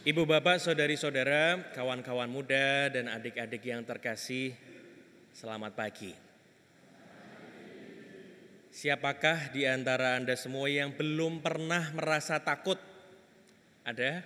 Ibu bapak, saudari-saudara, kawan-kawan muda dan adik-adik yang terkasih, selamat pagi. Siapakah di antara Anda semua yang belum pernah merasa takut? Ada?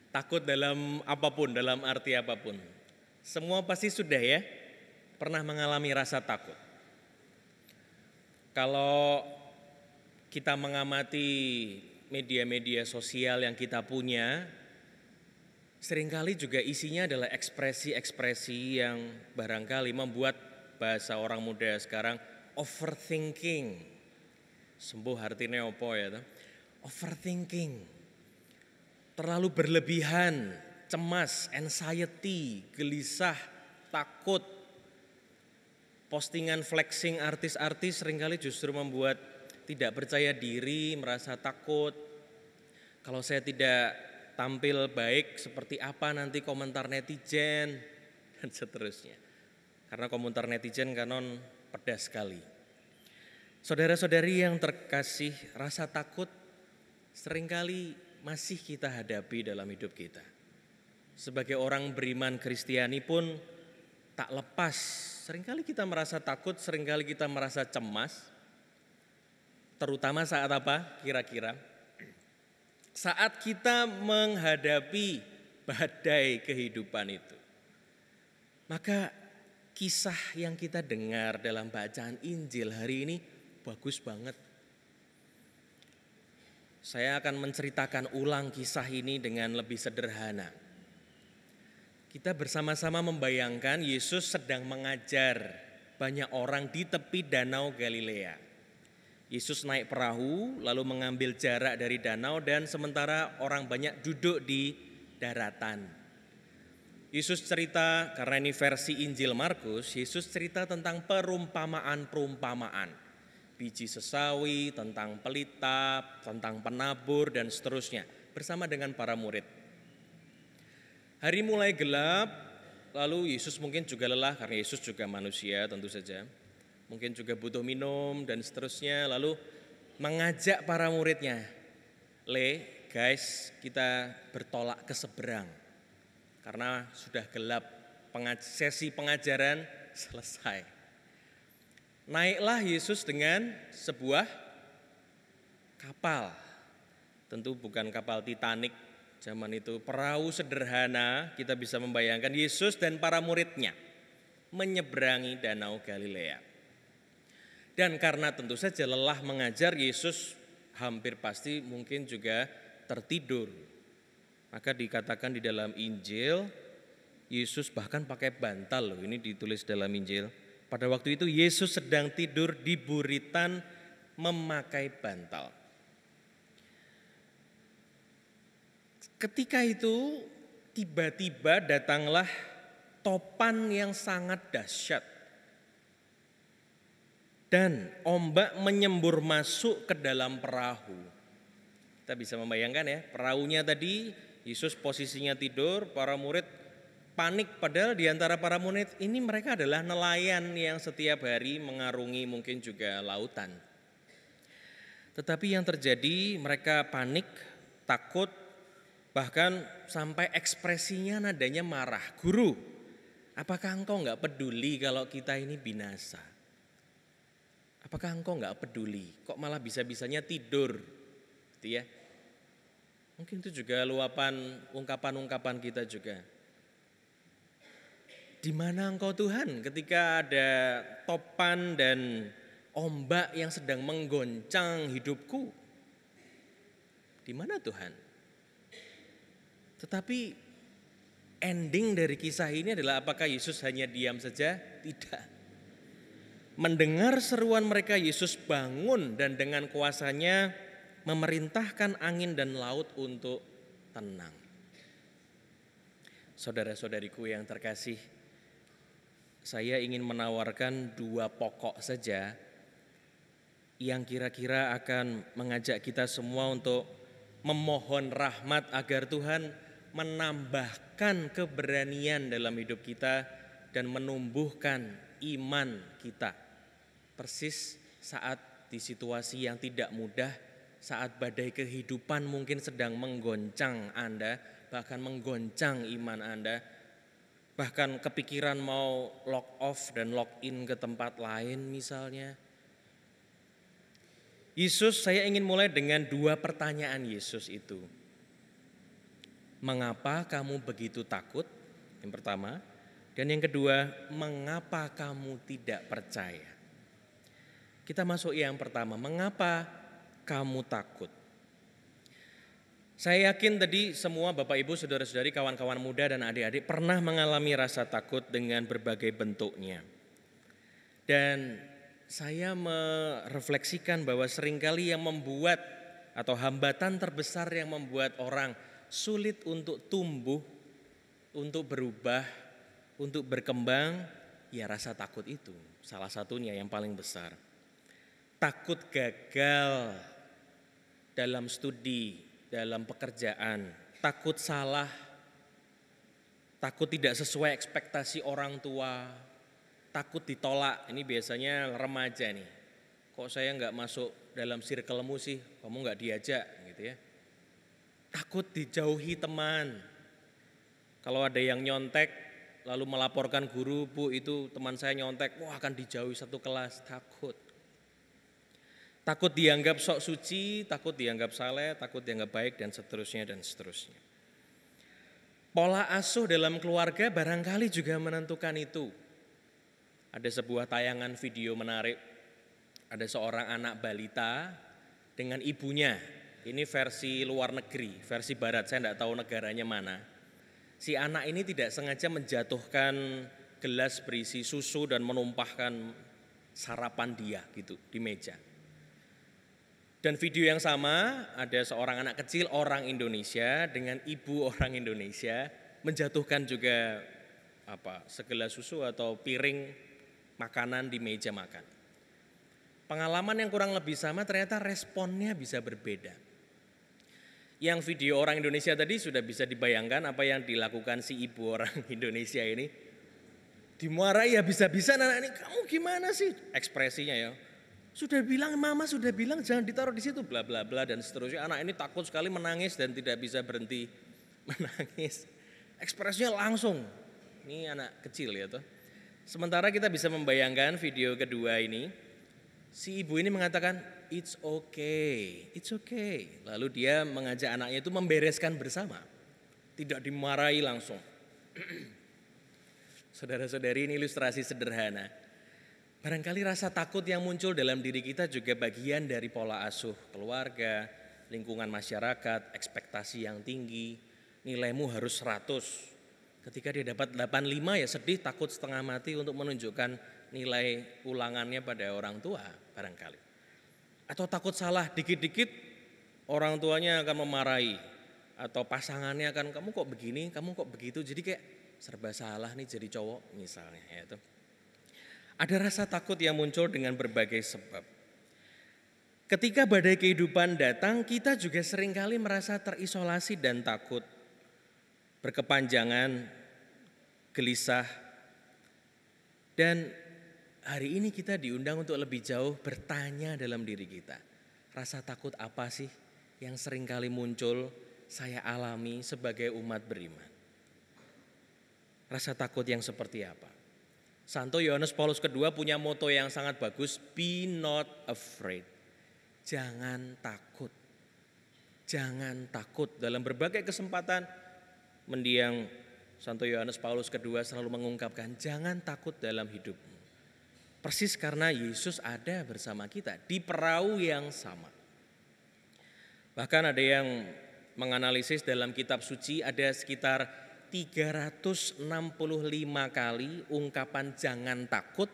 Takut dalam apapun, dalam arti apapun. Semua pasti sudah ya, pernah mengalami rasa takut. Kalau kita mengamati media-media sosial yang kita punya, seringkali juga isinya adalah ekspresi-ekspresi yang barangkali membuat bahasa orang muda sekarang overthinking. Sembuh artinya apa ya? Overthinking. Terlalu berlebihan, cemas, anxiety, gelisah, takut. Postingan flexing artis-artis seringkali justru membuat tidak percaya diri, merasa takut. Kalau saya tidak tampil baik, seperti apa nanti komentar netizen, dan seterusnya. Karena komentar netizen kanon pedas sekali. Saudara-saudari yang terkasih, rasa takut seringkali masih kita hadapi dalam hidup kita. Sebagai orang beriman Kristiani pun tak lepas, seringkali kita merasa takut, seringkali kita merasa cemas. Terutama saat apa kira-kira? Saat kita menghadapi badai kehidupan itu. Maka kisah yang kita dengar dalam bacaan Injil hari ini bagus banget. Saya akan menceritakan ulang kisah ini dengan lebih sederhana. Kita bersama-sama membayangkan Yesus sedang mengajar banyak orang di tepi danau Galilea. Yesus naik perahu lalu mengambil jarak dari danau dan sementara orang banyak duduk di daratan. Yesus cerita, karena ini versi Injil Markus, Yesus cerita tentang perumpamaan-perumpamaan. Biji sesawi, tentang pelita, tentang penabur dan seterusnya bersama dengan para murid. Hari mulai gelap, lalu Yesus mungkin juga lelah karena Yesus juga manusia tentu saja. Mungkin juga butuh minum dan seterusnya, lalu mengajak para muridnya, guys, kita bertolak ke seberang karena sudah gelap, sesi pengajaran selesai. Naiklah Yesus dengan sebuah kapal, tentu bukan kapal Titanic zaman itu, perahu sederhana. Kita bisa membayangkan Yesus dan para muridnya menyeberangi danau Galilea. Dan karena tentu saja lelah mengajar, Yesus hampir pasti mungkin juga tertidur. Maka dikatakan di dalam Injil, Yesus bahkan pakai bantal loh, ini ditulis dalam Injil. Pada waktu itu Yesus sedang tidur di buritan memakai bantal. Ketika itu tiba-tiba datanglah topan yang sangat dahsyat. Dan ombak menyembur masuk ke dalam perahu. Kita bisa membayangkan ya, perahunya tadi Yesus posisinya tidur, para murid panik, padahal di antara para murid ini mereka adalah nelayan yang setiap hari mengarungi mungkin juga lautan. Tetapi yang terjadi, mereka panik, takut, bahkan sampai ekspresinya nadanya marah. Guru, apakah engkau enggak peduli kalau kita ini binasa? Apakah engkau enggak peduli? Kok malah bisa-bisanya tidur? Gitu ya. Mungkin itu juga luapan ungkapan-ungkapan kita juga. Di mana engkau Tuhan ketika ada topan dan ombak yang sedang menggoncang hidupku? Di mana Tuhan? Tetapi ending dari kisah ini adalah apakah Yesus hanya diam saja? Tidak. Mendengar seruan mereka, Yesus bangun dan dengan kuasanya memerintahkan angin dan laut untuk tenang. Saudara-saudariku yang terkasih, saya ingin menawarkan dua pokok saja yang kira-kira akan mengajak kita semua untuk memohon rahmat agar Tuhan menambahkan keberanian dalam hidup kita dan menumbuhkan iman kita. Persis saat di situasi yang tidak mudah saat badai kehidupan mungkin sedang menggoncang Anda, bahkan menggoncang iman Anda, bahkan kepikiran mau lock off dan lock in ke tempat lain misalnya. Yesus, saya ingin mulai dengan 2 pertanyaan Yesus itu. Mengapa kamu begitu takut? Yang pertama. Dan yang kedua, mengapa kamu tidak percaya? Kita masuk yang pertama, mengapa kamu takut? Saya yakin tadi semua Bapak Ibu, saudara-saudari, kawan-kawan muda dan adik-adik pernah mengalami rasa takut dengan berbagai bentuknya. Dan saya merefleksikan bahwa seringkali yang membuat atau hambatan terbesar yang membuat orang sulit untuk tumbuh, untuk berubah, untuk berkembang, ya rasa takut itu. Salah satunya yang paling besar. Takut gagal dalam studi, dalam pekerjaan, takut salah, takut tidak sesuai ekspektasi orang tua, takut ditolak. Ini biasanya remaja nih. Kok saya nggak masuk dalam circle-mu sih, kamu nggak diajak gitu ya. Takut dijauhi teman. Kalau ada yang nyontek, lalu melaporkan guru, Bu itu teman saya nyontek, wah akan dijauhi satu kelas, takut. Takut dianggap sok suci, takut dianggap saleh, takut dianggap baik dan seterusnya dan seterusnya. Pola asuh dalam keluarga barangkali juga menentukan itu. Ada sebuah tayangan video menarik, ada seorang anak balita dengan ibunya. Ini versi luar negeri, versi barat, saya tidak tahu negaranya mana. Si anak ini tidak sengaja menjatuhkan gelas berisi susu dan menumpahkan sarapan dia gitu di meja. Dan video yang sama ada seorang anak kecil orang Indonesia dengan ibu orang Indonesia menjatuhkan juga segelas susu atau piring makanan di meja makan. Pengalaman yang kurang lebih sama, ternyata responnya bisa berbeda. Yang video orang Indonesia tadi sudah bisa dibayangkan apa yang dilakukan si ibu orang Indonesia ini. Dimarahi habis-habisan anak ini, kamu gimana sih? Ekspresinya ya. Sudah bilang, mama sudah bilang jangan ditaruh di situ, bla bla bla dan seterusnya. Anak ini takut sekali menangis dan tidak bisa berhenti menangis. Ekspresinya langsung. Ini anak kecil ya toh. Sementara kita bisa membayangkan video kedua ini, si ibu ini mengatakan, it's okay, it's okay. Lalu dia mengajak anaknya itu membereskan bersama. Tidak dimarahi langsung. Saudara-saudari, ini ilustrasi sederhana. Barangkali rasa takut yang muncul dalam diri kita juga bagian dari pola asuh keluarga, lingkungan masyarakat, ekspektasi yang tinggi, nilaimu harus 100. Ketika dia dapat 85 ya sedih, takut setengah mati untuk menunjukkan nilai ulangannya pada orang tua barangkali. Atau takut salah dikit-dikit orang tuanya akan memarahi. Atau pasangannya akan, kamu kok begini, kamu kok begitu. Jadi kayak serba salah nih jadi cowok misalnya. Ya itu. Ada rasa takut yang muncul dengan berbagai sebab. Ketika badai kehidupan datang, kita juga seringkali merasa terisolasi dan takut. Berkepanjangan, gelisah. Dan hari ini kita diundang untuk lebih jauh bertanya dalam diri kita. Rasa takut apa sih yang seringkali muncul saya alami sebagai umat beriman? Rasa takut yang seperti apa? Santo Yohanes Paulus II punya moto yang sangat bagus, be not afraid. Jangan takut. Jangan takut. Dalam berbagai kesempatan mendiang Santo Yohanes Paulus II selalu mengungkapkan, jangan takut dalam hidupmu. Persis karena Yesus ada bersama kita di perahu yang sama. Bahkan ada yang menganalisis dalam kitab suci ada sekitar 365 kali ungkapan jangan takut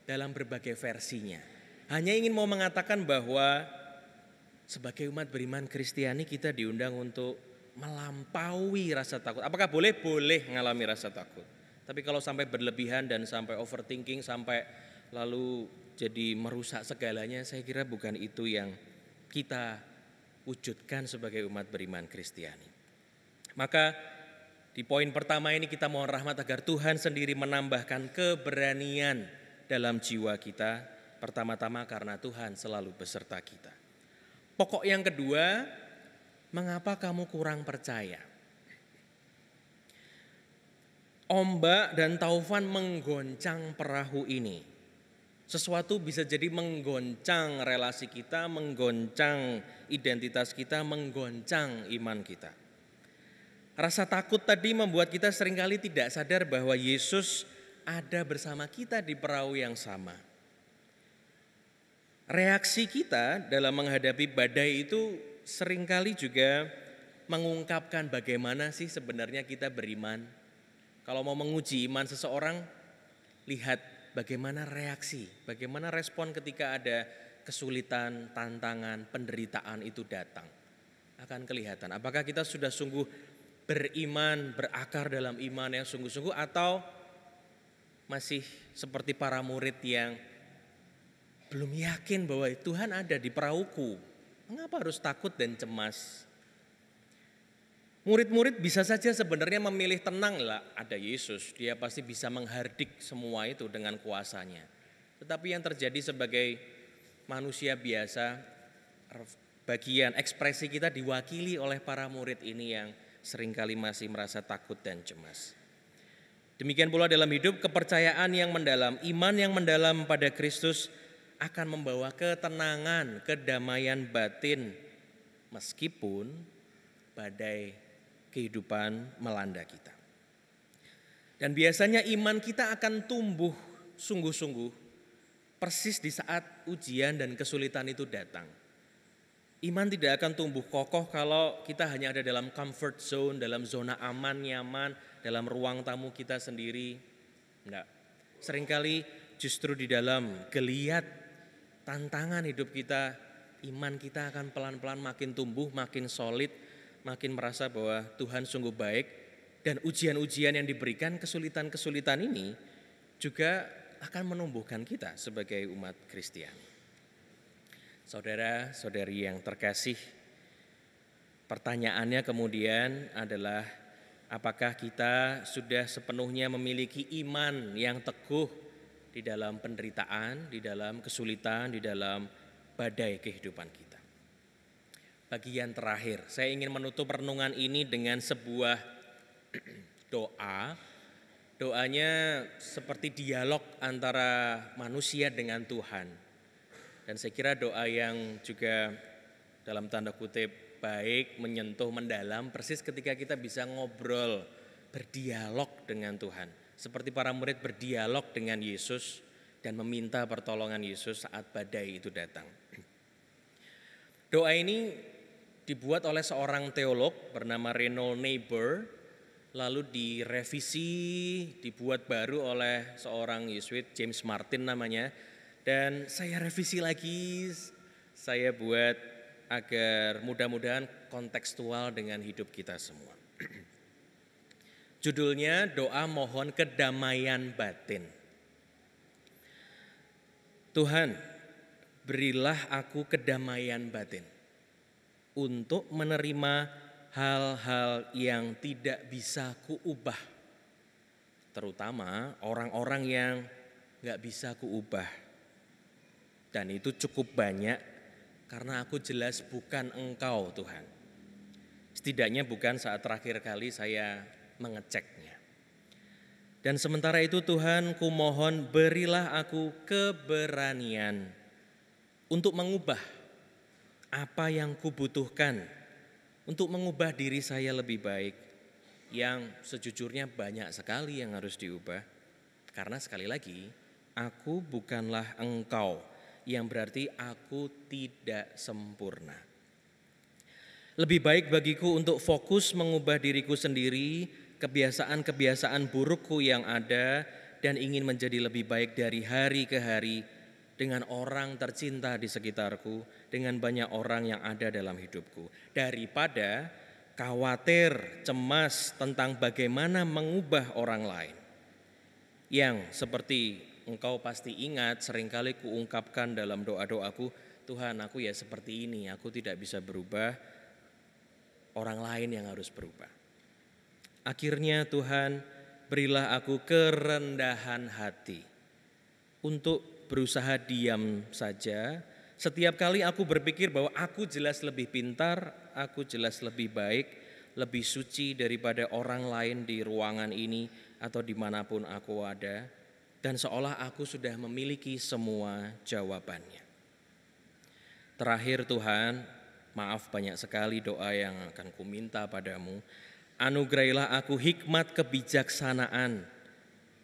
dalam berbagai versinya. Hanya ingin mau mengatakan bahwa sebagai umat beriman Kristiani kita diundang untuk melampaui rasa takut. Apakah boleh? Boleh mengalami rasa takut. Tapi kalau sampai berlebihan dan sampai overthinking, sampai lalu jadi merusak segalanya, saya kira bukan itu yang kita wujudkan sebagai umat beriman Kristiani. Maka di poin pertama ini kita mohon rahmat agar Tuhan sendiri menambahkan keberanian dalam jiwa kita. Pertama-tama karena Tuhan selalu beserta kita. Pokok yang kedua, mengapa kamu kurang percaya? Ombak dan taufan menggoncang perahu ini. Sesuatu bisa jadi menggoncang relasi kita, menggoncang identitas kita, menggoncang iman kita. Rasa takut tadi membuat kita seringkali tidak sadar bahwa Yesus ada bersama kita di perahu yang sama. Reaksi kita dalam menghadapi badai itu seringkali juga mengungkapkan bagaimana sih sebenarnya kita beriman. Kalau mau menguji iman seseorang, lihat bagaimana reaksi, bagaimana respon ketika ada kesulitan, tantangan, penderitaan itu datang. Akan kelihatan apakah kita sudah sungguh beriman, berakar dalam iman yang sungguh-sungguh, atau masih seperti para murid yang belum yakin bahwa Tuhan ada di perahuku. Mengapa harus takut dan cemas? Murid-murid bisa saja sebenarnya memilih tenang, lah ada Yesus, dia pasti bisa menghardik semua itu dengan kuasanya. Tetapi yang terjadi sebagai manusia biasa, bagian ekspresi kita diwakili oleh para murid ini yang seringkali masih merasa takut dan cemas. Demikian pula dalam hidup, kepercayaan yang mendalam, iman yang mendalam pada Kristus akan membawa ketenangan, kedamaian batin meskipun badai kehidupan melanda kita. Dan biasanya iman kita akan tumbuh sungguh-sungguh persis di saat ujian dan kesulitan itu datang. Iman tidak akan tumbuh kokoh kalau kita hanya ada dalam comfort zone, dalam zona aman, nyaman, dalam ruang tamu kita sendiri. Enggak. Seringkali justru di dalam geliat tantangan hidup kita, iman kita akan pelan-pelan makin tumbuh, makin solid, makin merasa bahwa Tuhan sungguh baik. Dan ujian-ujian yang diberikan, kesulitan-kesulitan ini juga akan menumbuhkan kita sebagai umat Kristiani. Saudara-saudari yang terkasih, pertanyaannya kemudian adalah apakah kita sudah sepenuhnya memiliki iman yang teguh di dalam penderitaan, di dalam kesulitan, di dalam badai kehidupan kita. Bagian terakhir, saya ingin menutup renungan ini dengan sebuah doa. Doanya seperti dialog antara manusia dengan Tuhan. Dan saya kira doa yang juga dalam tanda kutip baik, menyentuh, mendalam, persis ketika kita bisa ngobrol, berdialog dengan Tuhan. Seperti para murid berdialog dengan Yesus dan meminta pertolongan Yesus saat badai itu datang. Doa ini dibuat oleh seorang teolog bernama Reynold Niebuhr, lalu direvisi, dibuat baru oleh seorang Yesuit, James Martin namanya. Dan saya revisi lagi, saya buat agar mudah-mudahan kontekstual dengan hidup kita semua. Judulnya doa mohon kedamaian batin. Tuhan, berilah aku kedamaian batin untuk menerima hal-hal yang tidak bisa kuubah. Terutama orang-orang yang gak bisa kuubah. Dan itu cukup banyak karena aku jelas bukan Engkau Tuhan. Setidaknya bukan saat terakhir kali saya mengeceknya. Dan sementara itu Tuhan, kumohon berilah aku keberanian untuk mengubah apa yang kubutuhkan, untuk mengubah diri saya lebih baik, yang sejujurnya banyak sekali yang harus diubah. Karena sekali lagi, aku bukanlah Engkau, yang berarti aku tidak sempurna. Lebih baik bagiku untuk fokus mengubah diriku sendiri, kebiasaan-kebiasaan burukku yang ada, dan ingin menjadi lebih baik dari hari ke hari dengan orang tercinta di sekitarku, dengan banyak orang yang ada dalam hidupku, daripada khawatir, cemas tentang bagaimana mengubah orang lain. Yang seperti engkau pasti ingat, seringkali kuungkapkan dalam doa-doaku, Tuhan, aku ya seperti ini, aku tidak bisa berubah, orang lain yang harus berubah. Akhirnya Tuhan, berilah aku kerendahan hati untuk berusaha diam saja Setiap kali aku berpikir bahwa aku jelas lebih pintar, aku jelas lebih baik, lebih suci daripada orang lain di ruangan ini atau dimanapun aku ada, dan seolah aku sudah memiliki semua jawabannya. Terakhir Tuhan, maaf banyak sekali doa yang akan kuminta padamu, anugerahilah aku hikmat kebijaksanaan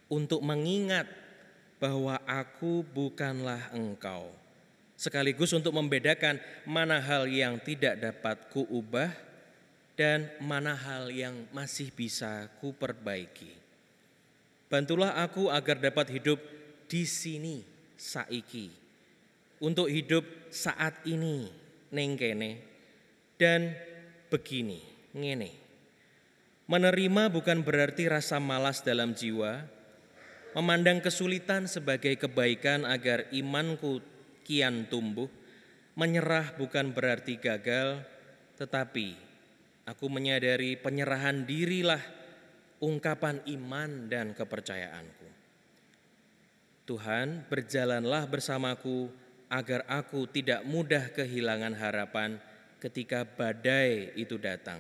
untuk mengingat bahwa aku bukanlah Engkau. Sekaligus untuk membedakan mana hal yang tidak dapat kuubah dan mana hal yang masih bisa kuperbaiki. Bantulah aku agar dapat hidup di sini saiki, untuk hidup saat ini ning kene dan begini ngene. Menerima bukan berarti rasa malas dalam jiwa, memandang kesulitan sebagai kebaikan agar imanku kian tumbuh. Menyerah bukan berarti gagal, tetapi aku menyadari penyerahan dirilah ungkapan iman dan kepercayaanku. Tuhan, berjalanlah bersamaku agar aku tidak mudah kehilangan harapan ketika badai itu datang.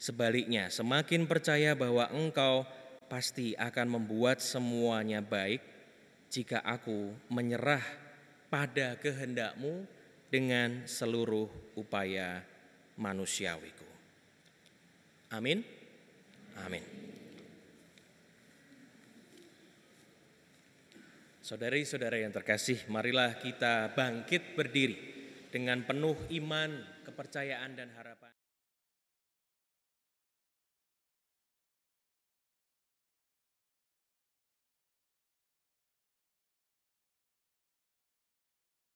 Sebaliknya, semakin percaya bahwa Engkau pasti akan membuat semuanya baik jika aku menyerah pada kehendak-Mu dengan seluruh upaya manusiawiku. Amin. Amin. Saudari-saudara yang terkasih, marilah kita bangkit berdiri dengan penuh iman, kepercayaan dan harapan.